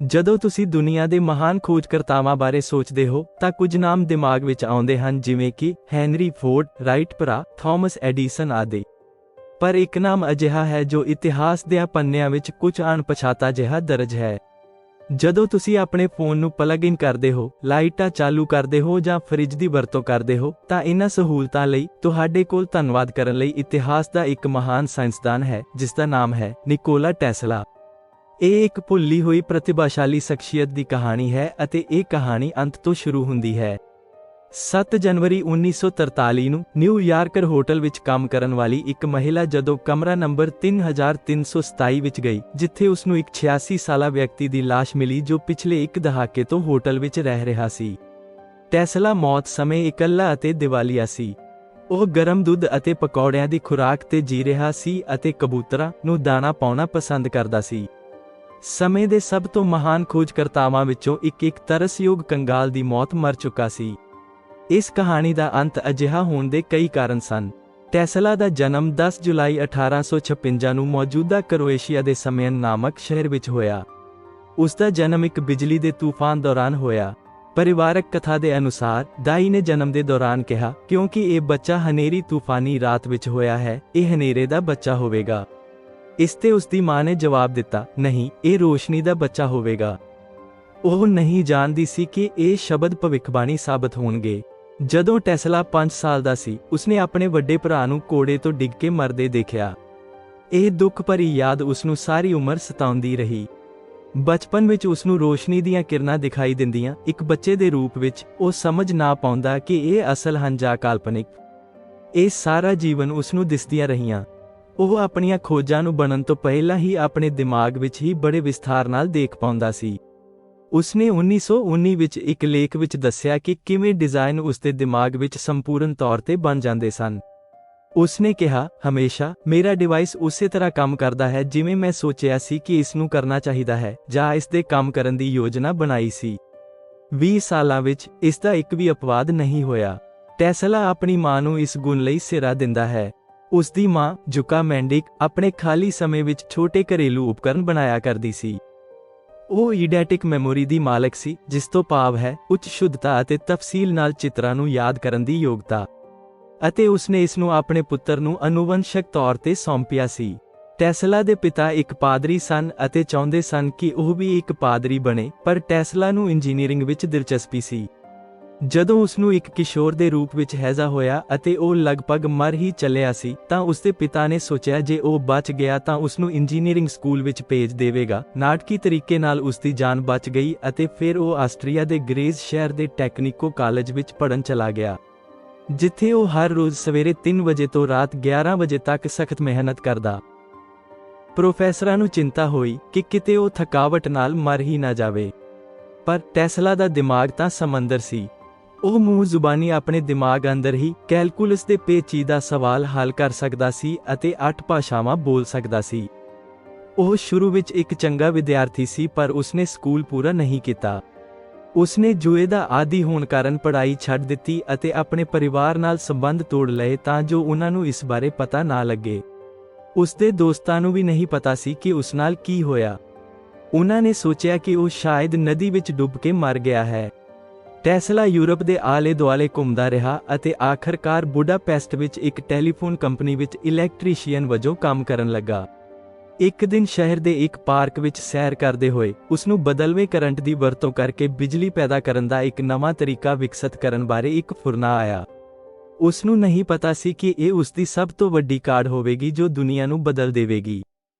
ਜਦੋਂ ਤੁਸੀਂ ਦੁਨੀਆ ਦੇ ਮਹਾਨ ਖੋਜਕਰਤਾਵਾਂ ਬਾਰੇ ਸੋਚਦੇ ਹੋ ਤਾਂ ਕੁਝ ਨਾਮ ਦਿਮਾਗ ਵਿੱਚ ਆਉਂਦੇ ਹਨ, ਜਿਵੇਂ ਕਿ ਹੈਨਰੀ ਫੋਰਡ, ਰਾਈਟ ਭਰਾ, ਥਾਮਸ ਐਡੀਸਨ ਆਦਿ। ਪਰ ਇੱਕ ਨਾਮ ਅਜਿਹਾ ਹੈ ਜੋ ਇਤਿਹਾਸ ਦੇ ਪੰਨਿਆਂ ਵਿੱਚ ਕੁਝ ਅਣਪਛਾਤਾ ਜਿਹਾ ਦਰਜ ਹੈ। ਜਦੋਂ ਤੁਸੀਂ ਆਪਣੇ ਫੋਨ ਨੂੰ ਪਲੱਗ ਇਨ ਕਰਦੇ ਹੋ, ਲਾਈਟਾਂ ਚਾਲੂ ਕਰਦੇ ਹੋ ਜਾਂ ਫਰਿੱਜ ਦੀ ਵਰਤੋਂ ਕਰਦੇ ਹੋ, ਤਾਂ ਇਹਨਾਂ ਸਹੂਲਤਾਂ ਲਈ ਤੁਹਾਡੇ ਕੋਲ ਧੰਨਵਾਦ ਕਰਨ ਲਈ ਇਤਿਹਾਸ ਦਾ ਇੱਕ ਮਹਾਨ ਸਾਇੰਸਦਾਨ ਹੈ, ਜਿਸ ਦਾ ਨਾਮ ਹੈ ਨਿਕੋਲਾ ਟੈਸਲਾ। ਇਹ ਇੱਕ ਭੁੱਲੀ ਹੋਈ ਪ੍ਰਤਿਭਾਸ਼ਾਲੀ ਸ਼ਖਸੀਅਤ ਦੀ ਕਹਾਣੀ ਹੈ ਅਤੇ ਇਹ ਕਹਾਣੀ ਅੰਤ ਤੋਂ ਸ਼ੁਰੂ ਹੁੰਦੀ ਹੈ। 7 ਜਨਵਰੀ 1943 ਨੂੰ ਨਿਊਯਾਰਕਰ ਹੋਟਲ ਵਿੱਚ ਕੰਮ ਕਰਨ ਵਾਲੀ ਇੱਕ ਮਹਿਲਾ ਜਦੋਂ ਕਮਰਾ ਨੰਬਰ 3327 ਵਿੱਚ ਗਈ, ਜਿੱਥੇ ਉਸ ਨੂੰ ਇੱਕ 86 ਸਾਲਾ ਵਿਅਕਤੀ ਦੀ ਲਾਸ਼ ਮਿਲੀ ਜੋ ਪਿਛਲੇ ਇੱਕ ਦਹਾਕੇ ਤੋਂ ਹੋਟਲ ਵਿੱਚ ਰਹਿ ਰਿਹਾ ਸੀ। ਟੈਸਲਾ ਮੌਤ ਸਮੇਂ ਇਕੱਲਾ ਅਤੇ ਦਿਵਾਲੀਆ ਸੀ। ਉਹ ਗਰਮ ਦੁੱਧ ਅਤੇ ਪਕੌੜਿਆਂ ਦੀ ਖੁਰਾਕ ਤੇ ਜੀ ਰਿਹਾ ਸੀ ਅਤੇ ਕਬੂਤਰਾਂ ਨੂੰ ਦਾਣਾ ਪਾਉਣਾ ਪਸੰਦ ਕਰਦਾ ਸੀ। ਸਮੇਂ ਦੇ ਸਭ ਤੋਂ ਮਹਾਨ ਖੋਜਕਰਤਾਵਾਂ ਵਿੱਚੋਂ ਇੱਕ ਤਰਸਯੋਗ ਕੰਗਾਲ ਦੀ ਮੌਤ ਮਰ ਚੁੱਕਾ ਸੀ। ਇਸ ਕਹਾਣੀ ਦਾ ਅੰਤ ਅਜਿਹਾ ਹੋਣ ਦੇ ਕਈ ਕਾਰਨ ਸਨ। ਟੈਸਲਾ ਦਾ ਜਨਮ 10 ਜੁਲਾਈ 1856 ਨੂੰ ਮੌਜੂਦਾ ਕਰੋਏਸ਼ੀਆ ਦੇ ਸਮਯਨ ਨਾਮਕ ਸ਼ਹਿਰ ਵਿੱਚ ਹੋਇਆ। ਉਸ ਦਾ ਜਨਮ ਇੱਕ ਬਿਜਲੀ ਦੇ ਤੂਫਾਨ ਦੌਰਾਨ ਹੋਇਆ। ਪਰਿਵਾਰਕ ਕਥਾ ਦੇ ਅਨੁਸਾਰ ਦਾਈ ਨੇ ਜਨਮ ਦੇ ਦੌਰਾਨ ਕਿਹਾ, ਕਿਉਂਕਿ ਇਹ ਬੱਚਾ ਹਨੇਰੀ ਤੂਫਾਨੀ ਰਾਤ ਵਿੱਚ ਹੋਇਆ ਹੈ, ਇਹ ਹਨੇਰੇ ਦਾ ਬੱਚਾ ਹੋਵੇਗਾ। ਇਸ ਤੇ ਉਸ ਦੀ ਮਾਂ ਨੇ ਜਵਾਬ ਦਿੱਤਾ, ਨਹੀਂ, ਇਹ ਰੋਸ਼ਨੀ ਦਾ ਬੱਚਾ ਹੋਵੇਗਾ। ਉਹ ਨਹੀਂ ਜਾਣਦੀ ਸੀ ਕਿ ਇਹ ਸ਼ਬਦ ਭਵਿੱਖਬਾਣੀ ਸਾਬਤ ਹੋਣਗੇ। ਜਦੋਂ ਟੈਸਲਾ 5 ਸਾਲ ਦਾ ਸੀ, ਉਸਨੇ ਆਪਣੇ ਵੱਡੇ ਭਰਾ ਨੂੰ ਘੋੜੇ ਤੋਂ ਡਿੱਗ ਕੇ ਮਰਦੇ ਦੇਖਿਆ। ਇਹ ਦੁੱਖ ਭਰੀ ਯਾਦ ਉਸਨੂੰ ਸਾਰੀ ਉਮਰ ਸਤਾਉਂਦੀ ਰਹੀ। ਬਚਪਨ ਵਿੱਚ ਉਸਨੂੰ ਰੋਸ਼ਨੀ ਦੀਆਂ ਕਿਰਨਾਂ ਦਿਖਾਈ ਦਿੰਦੀਆਂ, ਇੱਕ ਬੱਚੇ ਦੇ ਰੂਪ ਵਿੱਚ ਉਹ ਸਮਝ ਨਾ ਪਾਉਂਦਾ ਕਿ ਇਹ ਅਸਲ ਹਨ ਜਾਂ ਕਾਲਪਨਿਕ। ਇਹ ਸਾਰਾ ਜੀਵਨ ਉਸਨੂੰ ਦਿਸਦੀਆਂ ਰਹੀਆਂ। ਉਹ ਆਪਣੀਆਂ ਖੋਜਾਂ ਨੂੰ ਬਣਨ ਤੋਂ ਪਹਿਲਾਂ ਹੀ ਆਪਣੇ ਦਿਮਾਗ ਵਿੱਚ ਹੀ ਬੜੇ ਵਿਸਥਾਰ ਨਾਲ ਦੇਖ ਪਾਉਂਦਾ ਸੀ। ਉਸਨੇ 1919 ਵਿੱਚ ਇੱਕ ਲੇਖ ਵਿੱਚ ਦੱਸਿਆ ਕਿ ਕਿਵੇਂ ਡਿਜ਼ਾਈਨ ਉਸਦੇ ਦਿਮਾਗ ਵਿੱਚ ਸੰਪੂਰਨ ਤੌਰ ਤੇ ਬਣ ਜਾਂਦੇ ਸਨ। ਉਸਨੇ ਕਿਹਾ, ਹਮੇਸ਼ਾ ਮੇਰਾ ਡਿਵਾਈਸ ਉਸੇ ਤਰ੍ਹਾਂ ਕੰਮ ਕਰਦਾ ਹੈ ਜਿਵੇਂ ਮੈਂ ਸੋਚਿਆ ਸੀ ਕਿ ਇਸ ਨੂੰ ਕਰਨਾ ਚਾਹੀਦਾ ਹੈ ਜਾਂ ਇਸ ਦੇ ਕੰਮ ਕਰਨ ਦੀ ਯੋਜਨਾ ਬਣਾਈ ਸੀ। 20 ਸਾਲਾਂ ਵਿੱਚ ਇਸ ਦਾ ਇੱਕ ਵੀ ਅਪਵਾਦ ਨਹੀਂ ਹੋਇਆ। ਟੈਸਲਾ ਆਪਣੀ ਮਾਂ ਨੂੰ ਇਸ ਗੁਣ ਲਈ ਸਿਹਰਾ ਦਿੰਦਾ ਹੈ। ਉਸ ਦੀ ਮਾਂ, ਜੁਕਾ ਮੈਂਡਿਕ, ਆਪਣੇ ਖਾਲੀ ਸਮੇਂ ਵਿੱਚ ਛੋਟੇ ਘਰੇਲੂ ਉਪਕਰਨ ਬਣਾਇਆ ਕਰਦੀ ਸੀ। ਉਹ ਈਡੈਟਿਕ ਮੈਮੋਰੀ ਦੀ ਮਾਲਕ ਸੀ, ਜਿਸ ਤੋਂ ਭਾਵ ਹੈ ਉੱਚ ਸ਼ੁੱਧਤਾ ਅਤੇ ਤਫਸੀਲ ਨਾਲ ਚਿੱਤਰਾਂ ਨੂੰ ਯਾਦ ਕਰਨ ਦੀ ਯੋਗਤਾ, ਅਤੇ ਉਸਨੇ ਇਸ ਨੂੰ ਆਪਣੇ ਪੁੱਤਰ ਨੂੰ ਅਨੁਵੰਸ਼ਕ ਤੌਰ ਤੇ ਸੌਂਪਿਆ ਸੀ। ਟੈਸਲਾ ਦੇ ਪਿਤਾ ਇੱਕ ਪਾਦਰੀ ਸਨ ਅਤੇ ਚਾਹੁੰਦੇ ਸਨ ਕਿ ਉਹ ਵੀ ਇੱਕ ਪਾਦਰੀ ਬਣੇ, ਪਰ ਟੈਸਲਾ ਨੂੰ ਇੰਜੀਨੀਅਰਿੰਗ ਵਿੱਚ ਦਿਲਚਸਪੀ ਸੀ। ਜਦੋਂ ਉਸਨੂੰ ਇੱਕ ਕਿਸ਼ੋਰ ਦੇ ਰੂਪ ਵਿੱਚ ਹੈਜ਼ਾ ਹੋਇਆ ਅਤੇ ਉਹ ਲਗਭਗ ਮਰ ਹੀ ਚੱਲਿਆ ਸੀ, ਤਾਂ ਉਸਦੇ ਪਿਤਾ ਨੇ ਸੋਚਿਆ ਜੇ ਉਹ ਬਚ ਗਿਆ ਤਾਂ ਉਸਨੂੰ ਇੰਜੀਨੀਅਰਿੰਗ ਸਕੂਲ ਵਿੱਚ ਭੇਜ ਦੇਵੇਗਾ। ਨਾਟਕੀ ਤਰੀਕੇ ਨਾਲ ਉਸਦੀ ਜਾਨ ਬਚ ਗਈ ਅਤੇ ਫਿਰ ਉਹ ਆਸਟਰੀਆ ਦੇ ਗ੍ਰੇਜ਼ ਸ਼ਹਿਰ ਦੇ ਟੈਕਨੀਕੋ ਕਾਲਜ ਵਿੱਚ ਪੜ੍ਹਨ ਚਲਾ ਗਿਆ, ਜਿੱਥੇ ਉਹ ਹਰ ਰੋਜ਼ ਸਵੇਰੇ 3 ਵਜੇ ਤੋਂ ਰਾਤ 11 ਵਜੇ ਤੱਕ ਸਖਤ ਮਿਹਨਤ ਕਰਦਾ। ਪ੍ਰੋਫੈਸਰਾਂ ਨੂੰ ਚਿੰਤਾ ਹੋਈ ਕਿ ਕਿਤੇ ਉਹ ਥਕਾਵਟ ਨਾਲ ਮਰ ਹੀ ਨਾ ਜਾਵੇ, ਪਰ ਟੈਸਲਾ ਦਾ ਦਿਮਾਗ ਤਾਂ ਸਮੁੰਦਰ ਸੀ। ਉਹ ਮੂੰਹ ਜ਼ੁਬਾਨੀ ਆਪਣੇ ਦਿਮਾਗ ਅੰਦਰ ਹੀ ਕੈਲਕੂਲਸ ਦੇ ਪੇਚੀਦਾ ਸਵਾਲ ਹੱਲ ਕਰ ਸਕਦਾ ਸੀ ਅਤੇ 8 ਭਾਸ਼ਾਵਾਂ ਬੋਲ ਸਕਦਾ ਸੀ। ਉਹ ਸ਼ੁਰੂ ਵਿੱਚ ਇੱਕ ਚੰਗਾ ਵਿਦਿਆਰਥੀ ਸੀ, ਪਰ ਉਸਨੇ ਸਕੂਲ ਪੂਰਾ ਨਹੀਂ ਕੀਤਾ। ਉਸਨੇ ਜੂਏ ਦਾ ਆਦੀ ਹੋਣ ਕਾਰਨ ਪੜ੍ਹਾਈ ਛੱਡ ਦਿੱਤੀ ਅਤੇ ਆਪਣੇ ਪਰਿਵਾਰ ਨਾਲ ਸੰਬੰਧ ਤੋੜ ਲਏ ਤਾਂ ਜੋ ਉਹਨਾਂ ਨੂੰ ਇਸ ਬਾਰੇ ਪਤਾ ਨਾ ਲੱਗੇ। ਉਸਦੇ ਦੋਸਤਾਂ ਨੂੰ ਵੀ ਨਹੀਂ ਪਤਾ ਸੀ ਕਿ ਉਸ ਨਾਲ ਕੀ ਹੋਇਆ। ਉਹਨਾਂ ਨੇ ਸੋਚਿਆ ਕਿ ਉਹ ਸ਼ਾਇਦ ਨਦੀ ਵਿੱਚ ਡੁੱਬ ਕੇ ਮਰ ਗਿਆ ਹੈ। ਟੈਸਲਾ ਯੂਰਪ ਦੇ ਆਲੇ ਦੁਆਲੇ ਘੁੰਮਦਾ ਰਿਹਾ ਅਤੇ ਆਖਰਕਾਰ ਬੁਡਾਪੈਸਟ ਵਿੱਚ ਇੱਕ ਟੈਲੀਫੋਨ ਕੰਪਨੀ ਵਿੱਚ ਇਲੈਕਟ੍ਰੀਸ਼ੀਅਨ ਵਜੋਂ ਕੰਮ ਕਰਨ ਲੱਗਾ। ਇੱਕ ਦਿਨ ਸ਼ਹਿਰ ਦੇ ਇੱਕ ਪਾਰਕ ਵਿੱਚ ਸੈਰ ਕਰਦੇ ਹੋਏ ਉਸਨੂੰ ਬਦਲਵੇਂ ਕਰੰਟ ਦੀ ਵਰਤੋਂ ਕਰਕੇ ਬਿਜਲੀ ਪੈਦਾ ਕਰਨ ਦਾ ਇੱਕ ਨਵਾਂ ਤਰੀਕਾ ਵਿਕਸਤ ਕਰਨ ਬਾਰੇ ਇੱਕ ਫੁਰਨਾ ਆਇਆ। ਉਸਨੂੰ ਨਹੀਂ ਪਤਾ ਸੀ ਕਿ ਇਹ ਉਸਦੀ ਸਭ ਤੋਂ ਵੱਡੀ ਕਾਢ ਹੋਵੇਗੀ ਜੋ ਦੁਨੀਆ ਨੂੰ ਬਦਲ ਦੇਵੇਗੀ।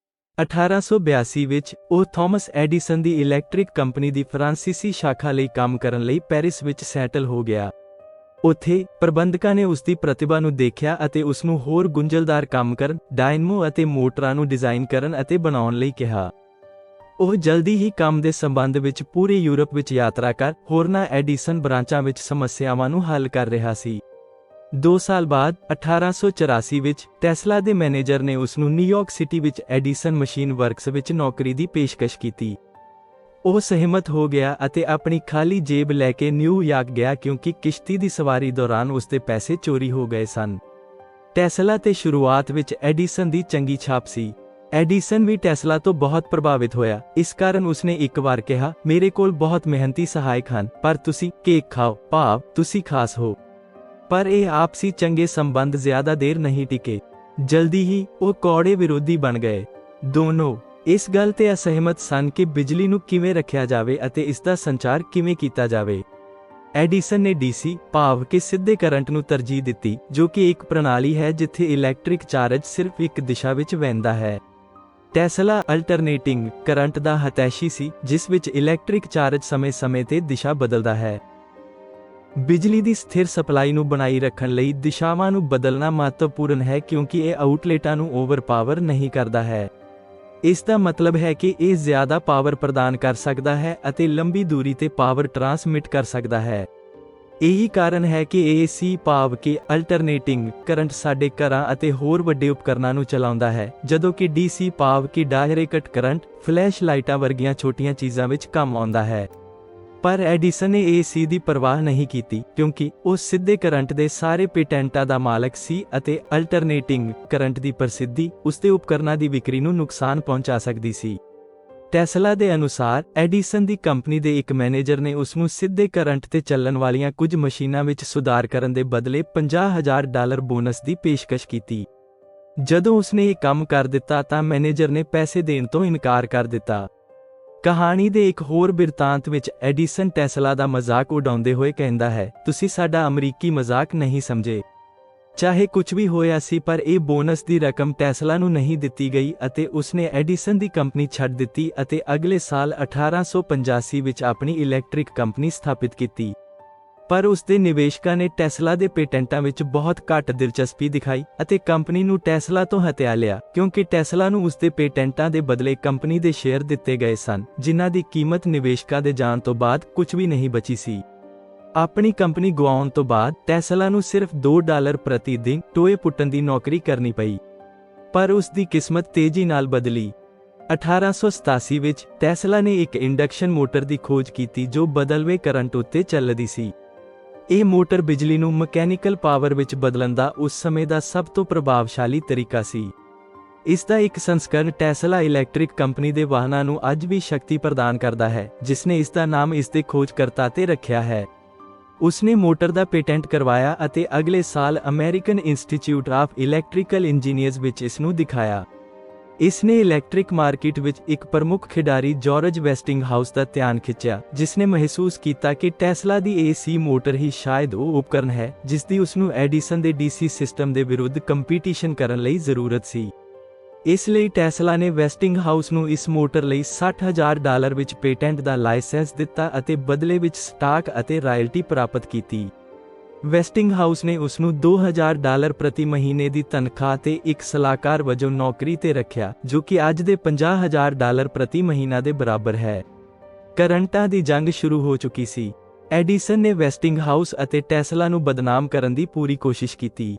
1882 ਵਿੱਚ ਉਹ ਥਾਮਸ ਐਡੀਸਨ ਦੀ ਇਲੈਕਟ੍ਰਿਕ ਕੰਪਨੀ ਦੀ ਫਰਾਂਸੀਸੀ ਸ਼ਾਖਾ ਲਈ ਕੰਮ ਕਰਨ ਲਈ ਪੈਰਿਸ ਵਿੱਚ ਸੈਟਲ ਹੋ ਗਿਆ। ਉੱਥੇ ਪ੍ਰਬੰਧਕਾਂ ਨੇ ਉਸਦੀ ਪ੍ਰਤਿਭਾ ਨੂੰ ਦੇਖਿਆ ਅਤੇ ਉਸਨੂੰ ਹੋਰ ਗੁੰਝਲਦਾਰ ਕੰਮ ਕਰਨ, ਡਾਇਨਮੋ ਅਤੇ ਮੋਟਰਾਂ ਨੂੰ ਡਿਜ਼ਾਈਨ ਕਰਨ ਅਤੇ ਬਣਾਉਣ ਲਈ ਕਿਹਾ। ਉਹ ਜਲਦੀ ਹੀ ਕੰਮ ਦੇ ਸੰਬੰਧ ਵਿੱਚ ਪੂਰੇ ਯੂਰਪ ਵਿੱਚ ਯਾਤਰਾ ਕਰ ਹੋਰਨਾਂ ਐਡੀਸਨ ਬ੍ਰਾਂਚਾਂ ਵਿੱਚ ਸਮੱਸਿਆਵਾਂ ਨੂੰ ਹੱਲ ਕਰ ਰਿਹਾ ਸੀ। 2 ਸਾਲ ਬਾਅਦ 1884 ਵਿੱਚ ਟੈਸਲਾ ਦੇ ਮੈਨੇਜਰ ਨੇ ਉਸਨੂੰ ਨਿਊਯਾਰਕ ਸਿਟੀ ਵਿੱਚ ਐਡੀਸਨ ਮਸ਼ੀਨ ਵਰਕਸ ਵਿੱਚ ਨੌਕਰੀ ਦੀ ਪੇਸ਼ਕਸ਼ ਕੀਤੀ। ਉਹ ਸਹਿਮਤ ਹੋ ਗਿਆ ਅਤੇ ਆਪਣੀ ਖਾਲੀ ਜੇਬ ਲੈ ਕੇ ਨਿਊਯਾਰਕ ਗਿਆ, ਕਿਉਂਕਿ ਕਿਸ਼ਤੀ ਦੀ ਸਵਾਰੀ ਦੌਰਾਨ ਉਸਦੇ ਪੈਸੇ ਚੋਰੀ ਹੋ ਗਏ ਸਨ। ਟੈਸਲਾ ਤੇ ਸ਼ੁਰੂਆਤ ਵਿੱਚ ਐਡੀਸਨ ਦੀ ਚੰਗੀ ਛਾਪ ਸੀ। ਐਡੀਸਨ ਵੀ ਟੈਸਲਾ ਤੋਂ ਬਹੁਤ ਪ੍ਰਭਾਵਿਤ ਹੋਇਆ। ਇਸ ਕਾਰਨ ਉਸਨੇ ਇੱਕ ਵਾਰ ਕਿਹਾ, ਮੇਰੇ ਕੋਲ ਬਹੁਤ ਮਿਹਨਤੀ ਸਹਾਇਕ ਹਨ, ਪਰ ਤੁਸੀਂ ਕੇਕ ਖਾਓ, ਭਾਵ ਤੁਸੀਂ ਖਾਸ ਹੋ। ਪਰ ਇਹ ਆਪਸੀ ਚੰਗੇ ਸੰਬੰਧ ਜ਼ਿਆਦਾ ਦੇਰ ਨਹੀਂ ਟਿਕੇ। ਜਲਦੀ ਹੀ ਉਹ ਕੌੜੇ ਵਿਰੋਧੀ ਬਣ ਗਏ। ਦੋਨੋਂ ਇਸ ਗੱਲ ਤੇ ਅਸਹਿਮਤ ਸਨ ਕਿ ਬਿਜਲੀ ਨੂੰ ਕਿਵੇਂ ਰੱਖਿਆ ਜਾਵੇ ਅਤੇ ਇਸ ਦਾ ਸੰਚਾਰ ਕਿਵੇਂ ਕੀਤਾ ਜਾਵੇ। ਐਡੀਸਨ ਨੇ ਡੀਸੀ ਭਾਵ ਕਿ ਸਿੱਧੇ ਕਰੰਟ ਨੂੰ ਤਰਜੀਹ ਦਿੱਤੀ, ਜੋ ਕਿ ਇੱਕ ਪ੍ਰਣਾਲੀ ਹੈ ਜਿੱਥੇ ਇਲੈਕਟ੍ਰਿਕ ਚਾਰਜ ਸਿਰਫ ਇੱਕ ਦਿਸ਼ਾ ਵਿੱਚ ਵਹਿੰਦਾ ਹੈ। ਟੈਸਲਾ ਅਲਟਰਨੇਟਿੰਗ ਕਰੰਟ ਦਾ ਹਿਤੈਸ਼ੀ ਸੀ, ਜਿਸ ਵਿੱਚ ਇਲੈਕਟ੍ਰਿਕ ਚਾਰਜ ਸਮੇਂ-ਸਮੇਂ ਤੇ ਦਿਸ਼ਾ ਬਦਲਦਾ ਹੈ। ਬਿਜਲੀ ਦੀ ਸਥਿਰ ਸਪਲਾਈ ਨੂੰ ਬਣਾਈ ਰੱਖਣ ਲਈ ਦਿਸ਼ਾਵਾਂ ਨੂੰ ਬਦਲਣਾ ਮਹੱਤਵਪੂਰਨ ਹੈ, ਕਿਉਂਕਿ ਇਹ ਆਊਟਲੇਟਾਂ ਨੂੰ ਓਵਰਪਾਵਰ ਨਹੀਂ ਕਰਦਾ ਹੈ। ਇਸ ਦਾ ਮਤਲਬ ਹੈ ਕਿ ਇਹ ਜ਼ਿਆਦਾ ਪਾਵਰ ਪ੍ਰਦਾਨ ਕਰ ਸਕਦਾ ਹੈ ਅਤੇ ਲੰਬੀ ਦੂਰੀ ਤੇ ਪਾਵਰ ਟਰਾਂਸਮਿਟ ਕਰ ਸਕਦਾ ਹੈ। ਇਹੀ ਕਾਰਨ ਹੈ ਕਿ ਏਸੀ ਭਾਵ ਕਿ ਅਲਟਰਨੇਟਿੰਗ ਕਰੰਟ ਸਾਡੇ ਘਰਾਂ ਅਤੇ ਹੋਰ ਵੱਡੇ ਉਪਕਰਣਾਂ ਨੂੰ ਚਲਾਉਂਦਾ ਹੈ, ਜਦੋਂ ਕਿ ਡੀਸੀ ਭਾਵ ਕਿ ਡਾਇਰੈਕਟ ਕਰੰਟ ਫਲੈਸ਼ ਲਾਈਟਾਂ ਵਰਗੀਆਂ ਛੋਟੀਆਂ ਚੀਜ਼ਾਂ ਵਿੱਚ ਕੰਮ ਆਉਂਦਾ ਹੈ। ਪਰ ਐਡੀਸਨ ਨੇ ਏਸੀ ਦੀ ਪਰਵਾਹ ਨਹੀਂ ਕੀਤੀ, ਕਿਉਂਕਿ ਉਹ ਸਿੱਧੇ ਕਰੰਟ ਦੇ ਸਾਰੇ ਪੇਟੈਂਟਾਂ ਦਾ ਮਾਲਕ ਸੀ ਅਤੇ ਅਲਟਰਨੇਟਿੰਗ ਕਰੰਟ ਦੀ ਪ੍ਰਸਿੱਧੀ ਉਸਦੇ ਉਪਕਰਣਾਂ ਦੀ ਵਿਕਰੀ ਨੂੰ ਨੁਕਸਾਨ ਪਹੁੰਚਾ ਸਕਦੀ ਸੀ। ਟੈਸਲਾ ਦੇ ਅਨੁਸਾਰ ਐਡੀਸਨ ਦੀ ਕੰਪਨੀ ਦੇ ਇੱਕ ਮੈਨੇਜਰ ਨੇ ਉਸ ਨੂੰ ਸਿੱਧੇ ਕਰੰਟ ਤੇ ਚੱਲਣ ਵਾਲੀਆਂ ਕੁਝ ਮਸ਼ੀਨਾਂ ਵਿੱਚ ਸੁਧਾਰ ਕਰਨ ਦੇ ਬਦਲੇ $50,000 ਬੋਨਸ ਦੀ ਪੇਸ਼ਕਸ਼ ਕੀਤੀ। ਜਦੋਂ ਉਸਨੇ ਇਹ ਕੰਮ ਕਰ ਦਿੱਤਾ ਤਾਂ ਮੈਨੇਜਰ ਨੇ ਪੈਸੇ ਦੇਣ ਤੋਂ ਇਨਕਾਰ ਕਰ ਦਿੱਤਾ। ਕਹਾਣੀ ਦੇ ਇੱਕ ਹੋਰ ਬਿਰਤਾਂਤ ਵਿੱਚ ਐਡੀਸਨ ਟੈਸਲਾ ਦਾ ਮਜ਼ਾਕ ਉਡਾਉਂਦੇ ਹੋਏ ਕਹਿੰਦਾ ਹੈ, ਤੁਸੀਂ ਸਾਡਾ ਅਮਰੀਕੀ ਮਜ਼ਾਕ ਨਹੀਂ ਸਮਝੇ। ਚਾਹੇ ਕੁਝ ਵੀ ਹੋਇਆ ਸੀ, ਪਰ ਇਹ ਬੋਨਸ ਦੀ ਰਕਮ ਟੈਸਲਾ ਨੂੰ ਨਹੀਂ ਦਿੱਤੀ ਗਈ ਅਤੇ ਉਸਨੇ ਐਡੀਸਨ ਦੀ ਕੰਪਨੀ ਛੱਡ ਦਿੱਤੀ ਅਤੇ ਅਗਲੇ ਸਾਲ 1885 ਵਿੱਚ ਆਪਣੀ ਇਲੈਕਟ੍ਰਿਕ ਕੰਪਨੀ ਸਥਾਪਿਤ ਕੀਤੀ। ਪਰ ਉਸਦੇ ਨਿਵੇਸ਼ਕਾਂ ਨੇ ਟੈਸਲਾ ਦੇ ਪੇਟੈਂਟਾਂ ਵਿੱਚ ਬਹੁਤ ਘੱਟ ਦਿਲਚਸਪੀ ਦਿਖਾਈ ਅਤੇ ਕੰਪਨੀ ਨੂੰ ਟੈਸਲਾ ਤੋਂ ਹਟਾ ਲਿਆ, ਕਿਉਂਕਿ ਟੈਸਲਾ ਨੂੰ ਉਸਦੇ ਪੇਟੈਂਟਾਂ ਦੇ ਬਦਲੇ ਕੰਪਨੀ ਦੇ ਸ਼ੇਅਰ ਦਿੱਤੇ ਗਏ ਸਨ, ਜਿਨ੍ਹਾਂ ਦੀ ਕੀਮਤ ਨਿਵੇਸ਼ਕਾਂ ਦੇ ਜਾਣ ਤੋਂ ਬਾਅਦ ਕੁਝ ਵੀ ਨਹੀਂ ਬਚੀ ਸੀ। ਆਪਣੀ ਕੰਪਨੀ ਗੁਆਉਣ ਤੋਂ ਬਾਅਦ ਟੈਸਲਾ ਨੂੰ ਸਿਰਫ $2 ਪ੍ਰਤੀ ਦਿਨ ਟੋਏ ਪੁੱਟਣ ਦੀ ਨੌਕਰੀ ਕਰਨੀ ਪਈ। ਪਰ ਉਸ ਦੀ ਕਿਸਮਤ ਤੇਜ਼ੀ ਨਾਲ ਬਦਲੀ। 1887 ਵਿੱਚ ਟੈਸਲਾ ਨੇ ਇੱਕ ਇੰਡਕਸ਼ਨ ਮੋਟਰ ਦੀ ਖੋਜ ਕੀਤੀ ਜੋ ਬਦਲਵੇਂ ਕਰੰਟ ਉੱਤੇ ਚੱਲਦੀ ਸੀ। ਇਹ ਮੋਟਰ ਬਿਜਲੀ ਨੂੰ ਮਕੈਨੀਕਲ ਪਾਵਰ ਵਿੱਚ ਬਦਲਣ ਦਾ ਉਸ ਸਮੇਂ ਦਾ ਸਭ ਤੋਂ ਪ੍ਰਭਾਵਸ਼ਾਲੀ ਤਰੀਕਾ ਸੀ। ਇਸ ਦਾ ਇੱਕ ਸੰਸਕਰਣ ਟੈਸਲਾ ਇਲੈਕਟ੍ਰਿਕ ਕੰਪਨੀ ਦੇ ਵਾਹਨਾਂ ਨੂੰ ਅੱਜ ਵੀ ਸ਼ਕਤੀ ਪ੍ਰਦਾਨ ਕਰਦਾ ਹੈ, ਜਿਸਨੇ ਇਸ ਦਾ ਨਾਮ ਇਸ ਦੇ ਖੋਜਕਰਤਾ ਤੇ ਰੱਖਿਆ ਹੈ। ਉਸਨੇ ਮੋਟਰ ਦਾ ਪੇਟੈਂਟ ਕਰਵਾਇਆ ਅਤੇ ਅਗਲੇ ਸਾਲ American institute of electrical engineers ਵਿੱਚ ਇਸ ਨੂੰ ਦਿਖਾਇਆ। ਇਸ ਨੇ ਇਲੈਕਟ੍ਰਿਕ ਮਾਰਕੀਟ ਵਿੱਚ ਇੱਕ ਪ੍ਰਮੁੱਖ ਖਿਡਾਰੀ ਜਾਰਜ ਵੈਸਟਿੰਗਹਾਊਸ ਦਾ ਧਿਆਨ ਖਿੱਚਿਆ, ਜਿਸਨੇ ਮਹਿਸੂਸ ਕੀਤਾ ਕਿ ਟੈਸਲਾ ਦੀ ਏਸੀ ਮੋਟਰ ਹੀ ਸ਼ਾਇਦ ਉਹ ਉਪਕਰਨ ਹੈ ਜਿਸ ਦੀ ਉਸਨੂੰ ਐਡੀਸਨ ਦੇ ਡੀਸੀ ਸਿਸਟਮ ਦੇ ਵਿਰੁੱਧ ਕੰਪੀਟੀਸ਼ਨ ਕਰਨ ਲਈ ਜ਼ਰੂਰਤ ਸੀ। ਇਸ ਲਈ ਟੈਸਲਾ ਨੇ ਵੈਸਟਿੰਗਹਾਊਸ ਨੂੰ ਇਸ ਮੋਟਰ ਲਈ $60,000 ਵਿੱਚ ਪੇਟੈਂਟ ਦਾ ਲਾਇਸੈਂਸ ਦਿੱਤਾ ਅਤੇ ਬਦਲੇ ਵਿੱਚ ਸਟਾਕ ਅਤੇ ਰਾਇਲਟੀ ਪ੍ਰਾਪਤ ਕੀਤੀ। ਵੈਸਟਿੰਗਹਾਊਸ ਨੇ ਉਸ ਨੂੰ $2,000 ਪ੍ਰਤੀ ਮਹੀਨੇ ਦੀ ਤਨਖਾਹ ਤੇ ਇੱਕ ਸਲਾਹਕਾਰ ਵਜੋਂ ਨੌਕਰੀ ਤੇ ਰੱਖਿਆ, ਜੋ ਕਿ ਅੱਜ ਦੇ $50,000 ਪ੍ਰਤੀ ਮਹੀਨਾ ਦੇ ਬਰਾਬਰ ਹੈ। ਕਰੰਟਾਂ ਦੀ ਜੰਗ ਸ਼ੁਰੂ ਹੋ ਚੁੱਕੀ ਸੀ। ਐਡੀਸਨ ਨੇ ਵੈਸਟਿੰਗਹਾਊਸ ਅਤੇ ਟੈਸਲਾ ਨੂੰ ਬਦਨਾਮ ਕਰਨ ਦੀ ਪੂਰੀ ਕੋਸ਼ਿਸ਼ ਕੀਤੀ।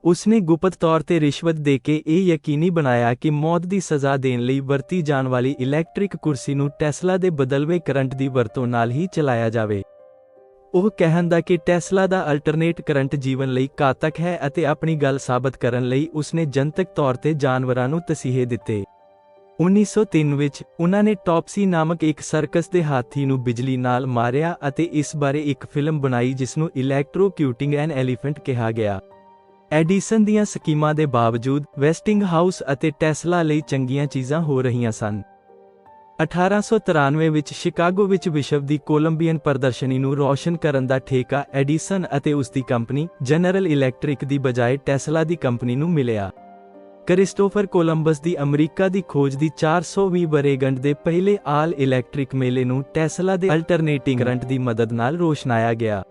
ਉਸਨੇ ਗੁਪਤ ਤੌਰ ਤੇ ਰਿਸ਼ਵਤ ਦੇ ਕੇ ਇਹ ਯਕੀਨੀ ਬਣਾਇਆ ਕਿ ਮੌਤ ਦੀ ਸਜ਼ਾ ਦੇਣ ਲਈ ਵਰਤੀ ਜਾਣ ਵਾਲੀ ਇਲੈਕਟ੍ਰਿਕ ਕੁਰਸੀ ਨੂੰ ਟੈਸਲਾ ਦੇ ਬਦਲਵੇਂ ਕਰੰਟ ਦੀ ਵਰਤੋਂ ਨਾਲ ਹੀ ਚਲਾਇਆ ਜਾਵੇ। ਉਹ ਕਹਿੰਦਾ ਕਿ ਟੈਸਲਾ ਦਾ ਅਲਟਰਨੇਟ ਕਰੰਟ ਜੀਵਨ ਲਈ ਘਾਤਕ ਹੈ ਅਤੇ ਆਪਣੀ ਗੱਲ ਸਾਬਤ ਕਰਨ ਲਈ ਉਸਨੇ ਜਨਤਕ ਤੌਰ ਤੇ ਜਾਨਵਰਾਂ ਨੂੰ ਤਸੀਹੇ ਦਿੱਤੇ। 1903 ਵਿੱਚ ਉਨ੍ਹਾਂ ਨੇ ਟੌਪਸੀ ਨਾਮਕ ਇੱਕ ਸਰਕਸ ਦੇ ਹਾਥੀ ਨੂੰ ਬਿਜਲੀ ਨਾਲ ਮਾਰਿਆ ਅਤੇ ਇਸ ਬਾਰੇ ਇੱਕ ਫਿਲਮ ਬਣਾਈ ਜਿਸ ਨੂੰ ਇਲੈਕਟ੍ਰੋਕਿਊਟਿੰਗ ਐਨ ਐਲੀਫੈਂਟ ਕਿਹਾ ਗਿਆ। ਐਡੀਸਨ ਦੀਆਂ ਸਕੀਮਾਂ ਦੇ ਬਾਵਜੂਦ ਵੈਸਟਿੰਗਹਾਊਸ ਅਤੇ ਟੈਸਲਾ ਲਈ ਚੰਗੀਆਂ ਚੀਜ਼ਾਂ ਹੋ ਰਹੀਆਂ ਸਨ। 1893 ਵਿੱਚ ਸ਼ਿਕਾਗੋ ਵਿੱਚ ਵਿਸ਼ਵ ਦੀ ਕੋਲੰਬੀਅਨ ਪ੍ਰਦਰਸ਼ਨੀ ਨੂੰ ਰੌਸ਼ਨ ਕਰਨ ਦਾ ਠੇਕਾ ਐਡੀਸਨ ਅਤੇ ਉਸ ਦੀ ਕੰਪਨੀ ਜਨਰਲ ਇਲੈਕਟ੍ਰਿਕ ਦੀ ਬਜਾਏ ਟੈਸਲਾ ਦੀ ਕੰਪਨੀ ਨੂੰ ਮਿਲਿਆ। ਕ੍ਰਿਸਟੋਫਰ ਕੋਲੰਬਸ ਦੀ ਅਮਰੀਕਾ ਦੀ ਖੋਜ ਦੀ 420ਵੀਂ ਵਰ੍ਹੇਗੰਢ ਦੇ ਪਹਿਲੇ ਆਲ ਇਲੈਕਟ੍ਰਿਕ ਮੇਲੇ ਨੂੰ ਟੈਸਲਾ ਦੇ ਅਲਟਰਨੇਟਿੰਗ ਕਰੰਟ ਦੀ ਮਦਦ ਨਾਲ ਰੋਸ਼ਨਾਇਆ ਗਿਆ।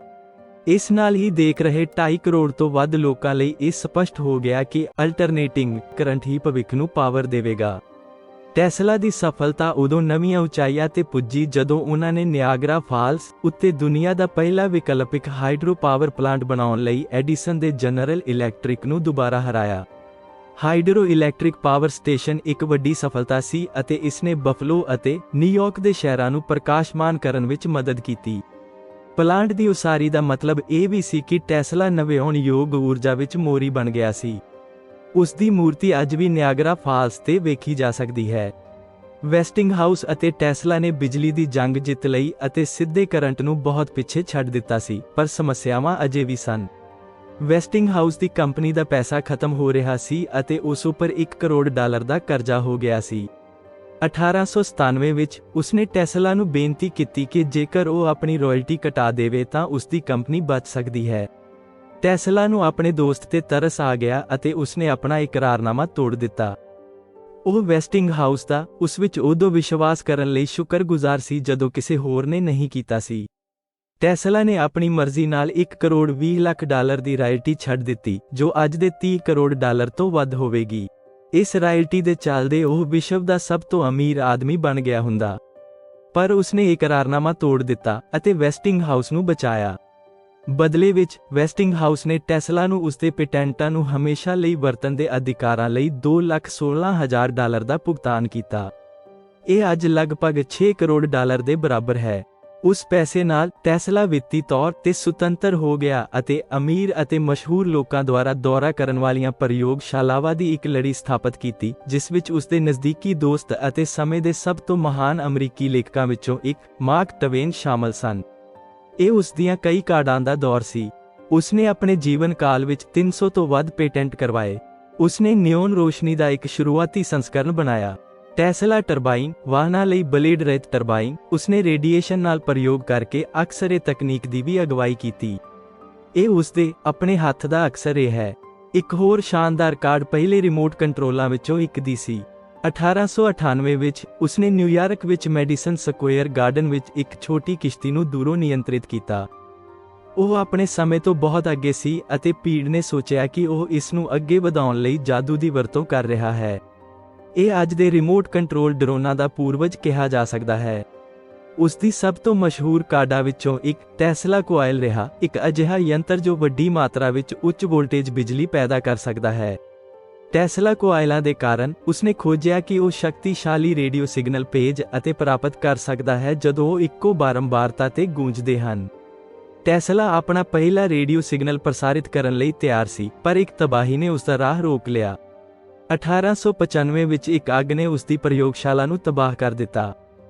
ਇਸ ਨਾਲ ਹੀ ਦੇਖ ਰਹੇ 2.5 ਕਰੋੜ ਤੋਂ ਵੱਧ ਲੋਕਾਂ ਲਈ ਇਹ ਸਪਸ਼ਟ ਹੋ ਗਿਆ ਕਿ ਅਲਟਰਨੇਟਿੰਗ ਕਰੰਟ ਹੀ ਭਵਿੱਖ ਨੂੰ ਪਾਵਰ ਦੇਵੇਗਾ। ਟੈਸਲਾ ਦੀ ਸਫਲਤਾ ਉਦੋਂ ਨਵੀਆਂ ਉਚਾਈਆਂ ਤੇ ਪੁੱਜੀ ਜਦੋਂ ਉਹਨਾਂ ਨੇ ਨਿਆਗਰਾ ਫਾਲਸ ਉੱਤੇ ਦੁਨੀਆ ਦਾ ਪਹਿਲਾ ਵਿਕਲਪਿਕ ਹਾਈਡਰੋ ਪਾਵਰ ਪਲਾਂਟ ਬਣਾਉਣ ਲਈ ਐਡੀਸਨ ਦੇ ਜਨਰਲ ਇਲੈਕਟ੍ਰਿਕ ਨੂੰ ਦੁਬਾਰਾ ਹਰਾਇਆ। ਹਾਈਡਰੋ ਇਲੈਕਟ੍ਰਿਕ ਪਾਵਰ ਸਟੇਸ਼ਨ ਇੱਕ ਵੱਡੀ ਸਫਲਤਾ ਸੀ ਅਤੇ ਇਸਨੇ ਬਫਲੋ ਅਤੇ ਨਿਊਯਾਰਕ ਦੇ ਸ਼ਹਿਰਾਂ ਨੂੰ ਪ੍ਰਕਾਸ਼ਮਾਨ ਕਰਨ ਵਿੱਚ ਮਦਦ ਕੀਤੀ। ਪਲਾਂਟ ਦੀ ਉਸਾਰੀ ਦਾ ਮਤਲਬ ਇਹ ਵੀ ਸੀ ਕਿ ਟੈਸਲਾ ਨਵਿਆਉਣਯੋਗ ਊਰਜਾ ਵਿੱਚ ਮੋਹਰੀ ਬਣ ਗਿਆ ਸੀ। ਉਸ ਦੀ ਮੂਰਤੀ ਅੱਜ ਵੀ ਨਿਆਗਰਾ ਫਾਲਸ ਤੇ ਵੇਖੀ ਜਾ ਸਕਦੀ ਹੈ। ਵੈਸਟਿੰਗਹਾਊਸ ਅਤੇ ਟੈਸਲਾ ਨੇ ਬਿਜਲੀ ਦੀ ਜੰਗ ਜਿੱਤ ਲਈ ਅਤੇ ਸਿੱਧੇ ਕਰੰਟ ਨੂੰ ਬਹੁਤ ਪਿੱਛੇ ਛੱਡ ਦਿੱਤਾ ਸੀ, ਪਰ ਸਮੱਸਿਆਵਾਂ ਅਜੇ ਵੀ ਸਨ। ਵੈਸਟਿੰਗਹਾਊਸ ਦੀ ਕੰਪਨੀ ਦਾ ਪੈਸਾ ਖਤਮ ਹੋ ਰਿਹਾ ਸੀ ਅਤੇ ਉਸ ਉੱਪਰ $1 ਕਰੋੜ ਦਾ ਕਰਜ਼ਾ ਹੋ ਗਿਆ ਸੀ। 1897 ਵਿੱਚ ਉਸਨੇ ਟੈਸਲਾ ਨੂੰ ਬੇਨਤੀ ਕੀਤੀ ਕਿ ਜੇਕਰ ਉਹ ਆਪਣੀ ਰਾਇਲਟੀ ਘਟਾ ਦੇਵੇ ਤਾਂ ਉਸ ਦੀ ਕੰਪਨੀ ਬਚ ਸਕਦੀ ਹੈ। ਟੈਸਲਾ ਨੂੰ ਆਪਣੇ ਦੋਸਤ ਤੇ ਤਰਸ ਆ ਗਿਆ ਅਤੇ ਉਸਨੇ ਆਪਣਾ ਇਕਰਾਰਨਾਮਾ ਤੋੜ ਦਿੱਤਾ। ਉਹ ਵੈਸਟਿੰਗਹਾਊਸ ਦਾ ਉਸ ਵਿੱਚ ਉਦੋਂ ਵਿਸ਼ਵਾਸ ਕਰਨ ਲਈ ਸ਼ੁਕਰਗੁਜ਼ਾਰ ਸੀ ਜਦੋਂ ਕਿਸੇ ਹੋਰ ਨੇ ਨਹੀਂ ਕੀਤਾ ਸੀ। ਟੈਸਲਾ ਨੇ ਆਪਣੀ ਮਰਜ਼ੀ ਨਾਲ $1 ਕਰੋੜ 20 ਲੱਖ ਦੀ ਰਾਇਲਟੀ ਛੱਡ ਦਿੱਤੀ, ਜੋ ਅੱਜ ਦੇ $30 ਕਰੋੜ ਤੋਂ ਵੱਧ ਹੋਵੇਗੀ। ਇਸ ਰਾਇਲਟੀ ਦੇ ਚੱਲਦੇ ਉਹ ਵਿਸ਼ਵ ਦਾ ਸਭ ਤੋਂ ਅਮੀਰ ਆਦਮੀ ਬਣ ਗਿਆ ਹੁੰਦਾ। ਪਰ ਉਸਨੇ ਇਕਰਾਰਨਾਮਾ ਤੋੜ ਦਿੱਤਾ ਅਤੇ ਵੈਸਟਿੰਗਹਾਊਸ ਨੂੰ ਬਚਾਇਆ। ਬਦਲੇ ਵਿੱਚ ਵੈਸਟਿੰਗਹਾਊਸ ਨੇ ਟੈਸਲਾ ਨੂੰ ਉਸਦੇ ਪੇਟੈਂਟਾਂ ਨੂੰ ਹਮੇਸ਼ਾ ਲਈ ਵਰਤਣ ਦੇ ਅਧਿਕਾਰਾਂ ਲਈ $2,16,000 ਦਾ ਭੁਗਤਾਨ ਕੀਤਾ। ਇਹ ਅੱਜ ਲਗਭਗ $6 ਕਰੋੜ ਦੇ ਬਰਾਬਰ ਹੈ। ਉਸ ਪੈਸੇ ਨਾਲ ਟੈਸਲਾ ਵਿੱਤੀ ਤੌਰ ਤੇ ਸੁਤੰਤਰ ਹੋ ਗਿਆ ਅਤੇ ਅਮੀਰ ਅਤੇ ਮਸ਼ਹੂਰ ਲੋਕਾਂ ਦੁਆਰਾ ਦੌਰਾ ਕਰਨ ਵਾਲੀਆਂ ਪ੍ਰਯੋਗਸ਼ਾਲਾਵਾਂ ਦੀ ਇੱਕ ਲੜੀ ਸਥਾਪਿਤ ਕੀਤੀ, ਜਿਸ ਵਿੱਚ ਉਸਦੇ ਨਜ਼ਦੀਕੀ ਦੋਸਤ ਅਤੇ ਸਮੇਂ ਦੇ ਸਭ ਤੋਂ ਮਹਾਨ ਅਮਰੀਕੀ ਲੇਖਕਾਂ ਵਿੱਚੋਂ ਇੱਕ ਮਾਰਕ ਟਵੇਨ ਸ਼ਾਮਲ ਸਨ। ਇਹ ਉਸ ਦੀਆਂ ਕਈ ਕਾਢਾਂ ਦਾ ਦੌਰ ਸੀ। ਉਸਨੇ ਆਪਣੇ ਜੀਵਨ ਕਾਲ ਵਿੱਚ 300 ਤੋਂ ਵੱਧ ਪੇਟੈਂਟ ਕਰਵਾਏ। ਉਸਨੇ ਨਿਓਨ ਰੋਸ਼ਨੀ ਦਾ ਇੱਕ ਸ਼ੁਰੂਆਤੀ ਸੰਸਕਰਣ ਬਣਾਇਆ। ਟੈਸਲਾ ਟਰਬਾਈਨ, ਵਾਹਨਾਂ ਲਈ ਬਲੇਡ ਰਹਿਤ ਟਰਬਾਈਨ, ਉਸਨੇ ਰੇਡੀਏਸ਼ਨ ਨਾਲ ਪ੍ਰਯੋਗ ਕਰਕੇ ਅਕਸਰ ਇਹ ਤਕਨੀਕ ਦੀ ਵੀ ਅਗਵਾਈ ਕੀਤੀ। ਇਹ ਉਸਦੇ ਆਪਣੇ ਹੱਥ ਦਾ ਅਕਸਰ ਇਹ ਹੈ। ਇੱਕ ਹੋਰ ਸ਼ਾਨਦਾਰ ਕਾਢ ਪਹਿਲੇ ਰਿਮੋਟ ਕੰਟਰੋਲਾਂ ਵਿੱਚੋਂ ਇੱਕ ਦੀ ਸੀ। 1898 ਵਿੱਚ ਉਸਨੇ ਨਿਊਯਾਰਕ ਵਿੱਚ ਮੈਡੀਸਨ ਸਕੁਏਅਰ ਗਾਰਡਨ ਵਿੱਚ ਇੱਕ ਛੋਟੀ ਕਿਸ਼ਤੀ ਨੂੰ ਦੂਰੋਂ ਨਿਯੰਤਰਿਤ ਕੀਤਾ। ਉਹ ਆਪਣੇ ਸਮੇਂ ਤੋਂ ਬਹੁਤ ਅੱਗੇ ਸੀ ਅਤੇ ਭੀੜ ਨੇ ਸੋਚਿਆ ਕਿ ਉਹ ਇਸ ਨੂੰ ਅੱਗੇ ਵਧਾਉਣ ਲਈ ਜਾਦੂ ਦੀ ਵਰਤੋਂ ਕਰ ਰਿਹਾ ਹੈ। ਇਹ ਅੱਜ ਦੇ ਰਿਮੋਟ ਕੰਟਰੋਲ ਡਰੋਨਾਂ ਦਾ ਪੂਰਵਜ ਕਿਹਾ ਜਾ ਸਕਦਾ ਹੈ। ਉਸ ਦੀ ਸਭ ਤੋਂ ਮਸ਼ਹੂਰ ਕਾਢਾਂ ਵਿੱਚੋਂ ਇੱਕ ਟੈਸਲਾ ਕੋਇਲ ਰਿਹਾ, ਇੱਕ ਅਜਿਹਾ ਯੰਤਰ ਜੋ ਵੱਡੀ ਮਾਤਰਾ ਵਿੱਚ ਉੱਚ ਵੋਲਟੇਜ ਬਿਜਲੀ ਪੈਦਾ ਕਰ ਸਕਦਾ ਹੈ। ਟੈਸਲਾ ਕੋਇਲਾਂ ਦੇ ਕਾਰਨ ਉਸਨੇ ਖੋਜਿਆ ਕਿ ਉਹ ਸ਼ਕਤੀਸ਼ਾਲੀ ਰੇਡੀਓ ਸਿਗਨਲ ਭੇਜ ਅਤੇ ਪ੍ਰਾਪਤ ਕਰ ਸਕਦਾ ਹੈ ਜਦੋਂ ਉਹ ਇੱਕੋ ਬਾਰੰਬਾਰਤਾ ਤੇ ਗੂੰਜਦੇ ਹਨ। ਟੈਸਲਾ ਆਪਣਾ ਪਹਿਲਾ ਰੇਡੀਓ ਸਿਗਨਲ ਪ੍ਰਸਾਰਿਤ ਕਰਨ ਲਈ ਤਿਆਰ ਸੀ, ਪਰ ਇੱਕ ਤਬਾਹੀ ਨੇ ਉਸਦਾ ਰਾਹ ਰੋਕ ਲਿਆ। 1895 ਵਿੱਚ ਇੱਕ ਅੱਗ ਨੇ ਉਸਦੀ ਪ੍ਰਯੋਗਸ਼ਾਲਾ ਨੂੰ ਤਬਾਹ ਕਰ ਦਿੱਤਾ।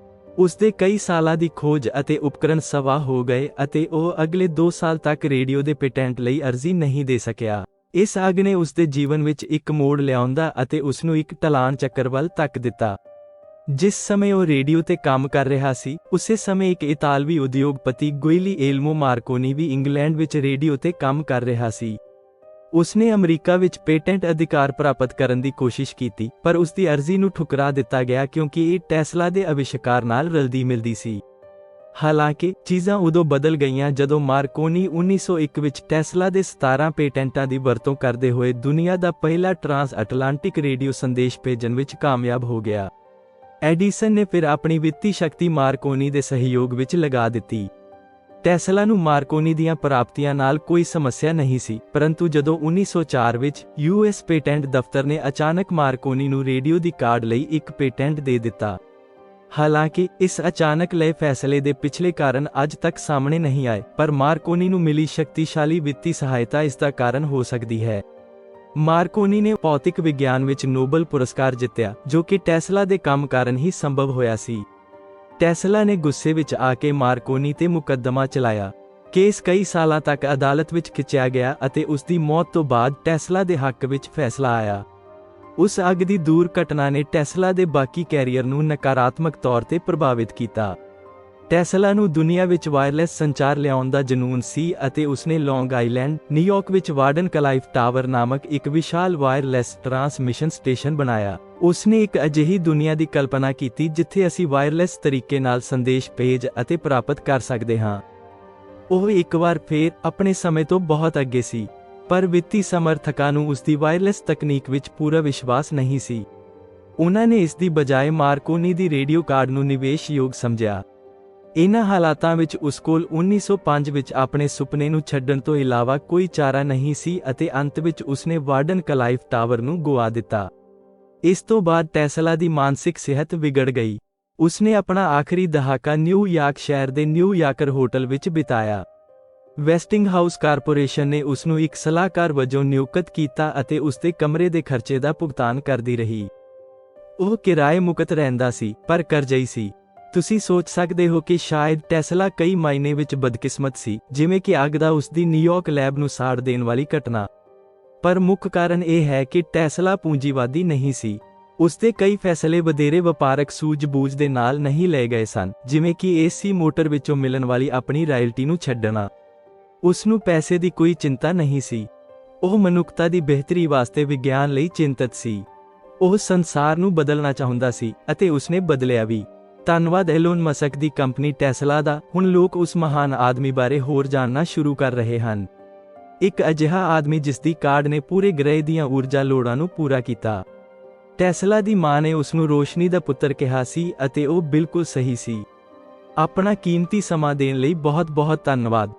ਉਸਦੇ ਕਈ ਸਾਲਾਂ ਦੀ ਖੋਜ ਅਤੇ ਉਪਕਰਨ ਸਵਾਹ ਹੋ ਗਏ ਅਤੇ ਉਹ ਅਗਲੇ 2 ਸਾਲ ਤੱਕ ਰੇਡੀਓ ਦੇ ਪੇਟੈਂਟ ਲਈ ਅਰਜ਼ੀ ਨਹੀਂ ਦੇ ਸਕਿਆ। ਇਸ ਅੱਗ ਨੇ ਉਸਦੇ ਜੀਵਨ ਵਿੱਚ ਇੱਕ ਮੋੜ ਲਿਆਉਂਦਾ ਅਤੇ ਉਸਨੂੰ ਇੱਕ ਢਲਾਨ ਚੱਕਰ ਵੱਲ ਧੱਕ ਦਿੱਤਾ। ਜਿਸ ਸਮੇਂ ਉਹ ਰੇਡੀਓ ਤੇ ਕੰਮ ਕਰ ਰਿਹਾ ਸੀ, ਉਸੇ ਸਮੇਂ ਇੱਕ ਇਤਾਲਵੀ ਉਦਯੋਗਪਤੀ ਗੁਇਲੀਏਲਮੋ ਮਾਰਕੋਨੀ ਵੀ ਇੰਗਲੈਂਡ ਵਿੱਚ ਰੇਡੀਓ ਤੇ ਕੰਮ ਕਰ ਰਿਹਾ ਸੀ। ਉਸਨੇ ਅਮਰੀਕਾ ਵਿੱਚ ਪੇਟੈਂਟ ਅਧਿਕਾਰ ਪ੍ਰਾਪਤ ਕਰਨ ਦੀ ਕੋਸ਼ਿਸ਼ ਕੀਤੀ, ਪਰ ਉਸਦੀ ਅਰਜ਼ੀ ਨੂੰ ਠੁਕਰਾ ਦਿੱਤਾ ਗਿਆ ਕਿਉਂਕਿ ਇਹ ਟੈਸਲਾ ਦੇ ਅਵਿਸ਼ਕਾਰ ਨਾਲ ਰਲਦੀ ਮਿਲਦੀ ਸੀ। ਹਾਲਾਂਕਿ ਚੀਜ਼ਾਂ ਉਦੋਂ ਬਦਲ ਗਈਆਂ ਜਦੋਂ ਮਾਰਕੋਨੀ 1901 ਵਿੱਚ ਟੈਸਲਾ ਦੇ 17 ਪੇਟੈਂਟਾਂ ਦੀ ਵਰਤੋਂ ਕਰਦੇ ਹੋਏ ਦੁਨੀਆ ਦਾ ਪਹਿਲਾ ਟਰਾਂਸ ਅਟਲਾਂਟਿਕ ਰੇਡੀਓ ਸੰਦੇਸ਼ ਭੇਜਣ ਵਿੱਚ ਕਾਮਯਾਬ ਹੋ ਗਿਆ। ਐਡੀਸਨ ਨੇ ਫਿਰ ਆਪਣੀ ਵਿੱਤੀ ਸ਼ਕਤੀ ਮਾਰਕੋਨੀ ਦੇ ਸਹਿਯੋਗ ਵਿੱਚ ਲਗਾ ਦਿੱਤੀ। ਟੈਸਲਾ ਨੂੰ ਮਾਰਕੋਨੀ ਦੀਆਂ ਪ੍ਰਾਪਤੀਆਂ ਨਾਲ ਕੋਈ ਸਮੱਸਿਆ ਨਹੀਂ ਸੀ, ਪਰੰਤੂ ਜਦੋਂ 1904 ਵਿੱਚ ਯੂਐਸ ਪੇਟੈਂਟ ਦਫ਼ਤਰ ਨੇ ਅਚਾਨਕ ਮਾਰਕੋਨੀ ਨੂੰ ਰੇਡੀਓ ਦੀ ਕਾਢ ਲਈ ਇੱਕ ਪੇਟੈਂਟ ਦੇ ਦਿੱਤਾ। ਹਾਲਾਂਕਿ ਇਸ ਅਚਾਨਕ ਲਏ ਫੈਸਲੇ ਦੇ ਪਿਛਲੇ ਕਾਰਨ ਅੱਜ ਤੱਕ ਸਾਹਮਣੇ ਨਹੀਂ ਆਏ, ਪਰ ਮਾਰਕੋਨੀ ਨੂੰ ਮਿਲੀ ਸ਼ਕਤੀਸ਼ਾਲੀ ਵਿੱਤੀ ਸਹਾਇਤਾ ਇਸ ਦਾ ਕਾਰਨ ਹੋ ਸਕਦੀ ਹੈ। ਮਾਰਕੋਨੀ ਨੇ ਭੌਤਿਕ ਵਿਗਿਆਨ ਵਿੱਚ ਨੋਬਲ ਪੁਰਸਕਾਰ ਜਿੱਤਿਆ, ਜੋ ਕਿ ਟੈਸਲਾ ਦੇ ਕੰਮ ਕਾਰਨ ਹੀ ਸੰਭਵ ਹੋਇਆ ਸੀ। ਟੈਸਲਾ ਨੇ ਗੁੱਸੇ ਵਿੱਚ ਆ ਕੇ ਮਾਰਕੋਨੀ ਤੇ ਮੁਕੱਦਮਾ ਚਲਾਇਆ। ਕੇਸ ਕਈ ਸਾਲਾਂ ਤੱਕ ਅਦਾਲਤ ਵਿੱਚ ਖਿੱਚਿਆ ਗਿਆ ਅਤੇ ਉਸ ਦੀ ਮੌਤ ਤੋਂ ਬਾਅਦ ਟੈਸਲਾ ਦੇ ਹੱਕ ਵਿੱਚ ਫੈਸਲਾ ਆਇਆ। ਉਸ ਅੱਗ ਦੀ ਦੁਰਘਟਨਾ ਨੇ ਟੈਸਲਾ ਦੇ ਬਾਕੀ ਕੈਰੀਅਰ ਨੂੰ ਨਕਾਰਾਤਮਕ ਤੌਰ ਤੇ ਪ੍ਰਭਾਵਿਤ ਕੀਤਾ। ਟੈਸਲਾ ਨੂੰ ਦੁਨੀਆ ਵਿੱਚ ਵਾਇਰਲੈਸ ਸੰਚਾਰ ਲਿਆਉਣ ਦਾ ਜਨੂੰਨ ਸੀ ਅਤੇ ਉਸਨੇ ਲੌਂਗ ਆਈਲੈਂਡ, ਨਿਊਯਾਰਕ ਵਿੱਚ ਵਾਰਡਨ ਕਲਾਈਫ ਟਾਵਰ ਨਾਮਕ ਇੱਕ ਵਿਸ਼ਾਲ ਵਾਇਰਲੈਸ ਟਰਾਂਸਮਿਸ਼ਨ ਸਟੇਸ਼ਨ ਬਣਾਇਆ। ਉਸਨੇ ਇੱਕ ਅਜਿਹੀ ਦੁਨੀਆ ਦੀ ਕਲਪਨਾ ਕੀਤੀ ਜਿੱਥੇ ਅਸੀਂ ਵਾਇਰਲੈਸ ਤਰੀਕੇ ਨਾਲ ਸੰਦੇਸ਼ ਭੇਜ ਅਤੇ ਪ੍ਰਾਪਤ ਕਰ ਸਕਦੇ ਹਾਂ। ਉਹ ਇੱਕ ਵਾਰ ਫੇਰ ਆਪਣੇ ਸਮੇਂ ਤੋਂ ਬਹੁਤ ਅੱਗੇ ਸੀ, ਪਰ ਵਿੱਤੀ ਸਮਰਥਕਾਂ ਨੂੰ ਉਸਦੀ ਵਾਇਰਲੈਸ ਤਕਨੀਕ ਵਿੱਚ ਪੂਰਾ ਵਿਸ਼ਵਾਸ ਨਹੀਂ ਸੀ। ਉਹਨਾਂ ਨੇ ਇਸ ਦੀ ਬਜਾਏ ਮਾਰਕੋਨੀ ਦੀ ਰੇਡੀਓ ਕਾਢ ਨੂੰ ਨਿਵੇਸ਼ਯੋਗ ਸਮਝਿਆ। ਇਹਨਾਂ ਹਾਲਾਤਾਂ ਵਿੱਚ ਉਸ ਕੋਲ 1905 ਵਿੱਚ ਆਪਣੇ ਸੁਪਨੇ ਨੂੰ ਛੱਡਣ ਤੋਂ ਇਲਾਵਾ ਕੋਈ ਚਾਰਾ ਨਹੀਂ ਸੀ ਅਤੇ ਅੰਤ ਵਿੱਚ ਉਸਨੇ ਵਾਰਡਨ ਕਲਾਈਫ ਟਾਵਰ ਨੂੰ ਗੁਆ ਦਿੱਤਾ। ਇਸ ਤੋਂ ਬਾਅਦ ਟੈਸਲਾ ਦੀ ਮਾਨਸਿਕ ਸਿਹਤ ਵਿਗੜ ਗਈ। ਉਸਨੇ ਆਪਣਾ ਆਖਰੀ ਦਹਾਕਾ ਨਿਊਯਾਰਕ ਸ਼ਹਿਰ ਦੇ ਨਿਊਯਾਰਕਰ ਹੋਟਲ ਵਿੱਚ ਬਿਤਾਇਆ। ਵੈਸਟਿੰਗਹਾਊਸ ਕਾਰਪੋਰੇਸ਼ਨ ਨੇ ਉਸ ਨੂੰ ਇੱਕ ਸਲਾਹਕਾਰ ਵਜੋਂ ਨਿਯੁਕਤ ਕੀਤਾ ਅਤੇ ਉਸ ਦੇ ਕਮਰੇ ਦੇ ਖਰਚੇ ਦਾ ਭੁਗਤਾਨ ਕਰਦੀ ਰਹੀ। ਉਹ ਕਿਰਾਏ ਮੁਕਤ ਰਹਿੰਦਾ ਸੀ, ਪਰ ਕਰਜ਼ਈ ਸੀ। ਤੁਸੀਂ ਸੋਚ ਸਕਦੇ ਹੋ ਕਿ ਸ਼ਾਇਦ ਟੈਸਲਾ ਕਈ ਮਾਇਨੇ ਵਿੱਚ ਬਦਕਿਸਮਤ ਸੀ, ਜਿਵੇਂ ਕਿ ਅੱਗ ਦਾ ਉਸ ਦੀ ਨਿਊਯਾਰਕ ਲੈਬ ਨੂੰ ਸਾੜ ਦੇਣ ਵਾਲੀ ਘਟਨਾ। ਪਰ ਮੁੱਖ ਕਾਰਨ ਇਹ ਹੈ ਕਿ ਟੈਸਲਾ ਪੂੰਜੀਵਾਦੀ ਨਹੀਂ ਸੀ। ਉਸ ਦੇ ਕਈ ਫੈਸਲੇ ਵਧੇਰੇ ਵਪਾਰਕ ਸੂਝ-ਬੂਝ ਦੇ ਨਾਲ ਨਹੀਂ ਲਏ ਗਏ ਸਨ, ਜਿਵੇਂ ਕਿ ਏਸੀ ਮੋਟਰ ਵਿੱਚੋਂ ਮਿਲਣ ਵਾਲੀ ਆਪਣੀ ਰਾਇਲਟੀ ਨੂੰ ਛੱਡਣਾ। ਉਸ ਨੂੰ ਪੈਸੇ ਦੀ ਕੋਈ ਚਿੰਤਾ ਨਹੀਂ ਸੀ। ਉਹ ਮਨੁੱਖਤਾ ਦੀ ਬਿਹਤਰੀ ਵਾਸਤੇ ਵਿਗਿਆਨ ਲਈ ਚਿੰਤਤ ਸੀ। ਉਹ ਸੰਸਾਰ ਨੂੰ ਬਦਲਣਾ ਚਾਹੁੰਦਾ ਸੀ ਅਤੇ ਉਸਨੇ ਬਦਲਿਆ ਵੀ। ਧੰਨਵਾਦ ਐਲੋਨ ਮਸਕ ਦੀ ਕੰਪਨੀ ਟੈਸਲਾ ਦਾ। ਹੁਣ ਲੋਕ ਉਸ ਮਹਾਨ ਆਦਮੀ ਬਾਰੇ ਹੋਰ ਜਾਣਨਾ ਸ਼ੁਰੂ ਕਰ ਰਹੇ ਹਨ। ਇੱਕ ਅਜਿਹਾ ਆਦਮੀ ਜਿਸ ਦੀ ਕਾਢ ਨੇ ਪੂਰੇ ਗ੍ਰਹਿ ਦੀਆਂ ਊਰਜਾ ਲੋੜਾਂ ਨੂੰ ਪੂਰਾ ਕੀਤਾ। ਟੈਸਲਾ ਦੀ ਮਾਂ ਨੇ ਉਸ ਨੂੰ ਰੋਸ਼ਨੀ ਦਾ ਪੁੱਤਰ ਕਿਹਾ ਸੀ ਅਤੇ ਉਹ ਬਿਲਕੁਲ ਸਹੀ ਸੀ। ਆਪਣਾ ਕੀਮਤੀ ਸਮਾਂ ਦੇਣ ਲਈ ਬਹੁਤ-ਬਹੁਤ ਧੰਨਵਾਦ।